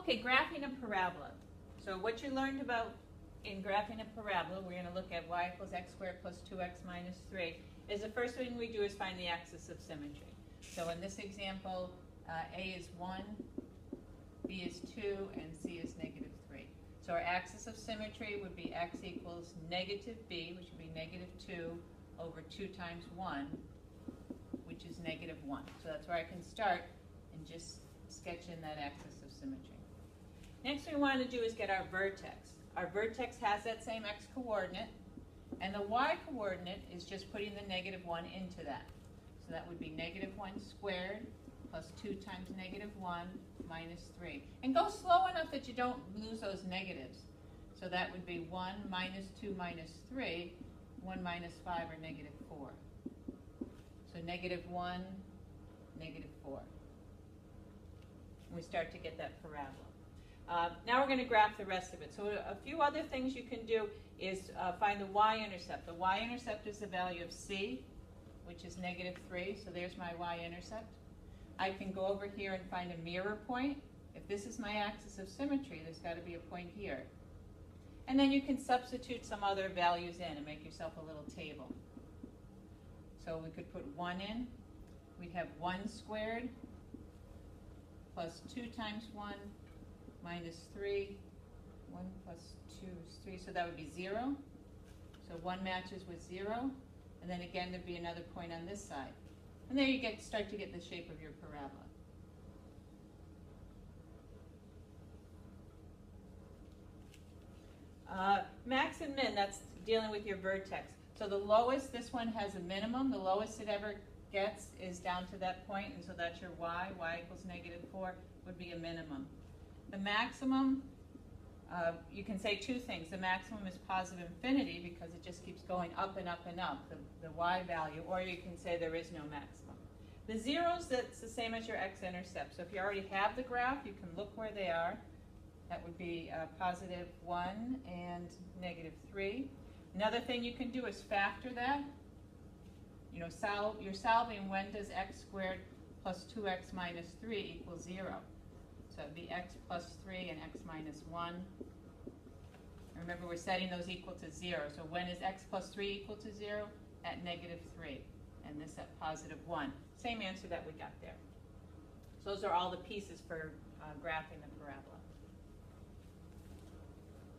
Okay, graphing a parabola. So what you learned about in graphing a parabola, we're going to look at y equals x squared plus 2x minus 3, is the first thing we do is find the axis of symmetry. So in this example, A is 1, B is 2, and C is negative 3. So our axis of symmetry would be x equals negative b, which would be negative 2 over 2 times 1, which is negative 1. So that's where I can start and just sketch in that axis of symmetry. Next thing we want to do is get our vertex. Our vertex has that same x coordinate, and the y coordinate is just putting the negative 1 into that. So that would be negative 1 squared plus 2 times negative 1 minus 3. And go slow enough that you don't lose those negatives. So that would be 1 minus 2 minus 3, 1 minus 5, or negative 4. So negative 1, negative 4. And we start to get that parabola. Now we're going to graph the rest of it. So a few other things you can do is find the y-intercept. The y-intercept is the value of c, which is negative 3. So there's my y-intercept. I can go over here and find a mirror point. If this is my axis of symmetry, there's got to be a point here. And then you can substitute some other values in and make yourself a little table. So we could put 1 in. We'd have 1 squared plus 2 times 1 minus 3. 1 plus 2 is 3, so that would be 0. So 1 matches with 0. And then again, there'd be another point on this side. And there you start to get the shape of your parabola. Max and min, that's dealing with your vertex. So the lowest, this one has a minimum. The lowest it ever gets is down to that point, and so that's your y. Y equals negative 4 would be a minimum. The maximum, you can say two things. The maximum is positive infinity because it just keeps going up and up and up, the y value, or you can say there is no maximum. The zeros, that's the same as your x-intercept. So if you already have the graph, you can look where they are. That would be positive 1 and negative 3. Another thing you can do is factor that. You know, you're solving when does x squared plus 2x minus 3 equal 0. So it would be x plus 3 and x minus 1. And remember, we're setting those equal to 0. So when is x plus 3 equal to 0? At negative 3. And this at positive 1. Same answer that we got there. So those are all the pieces for graphing the parabola.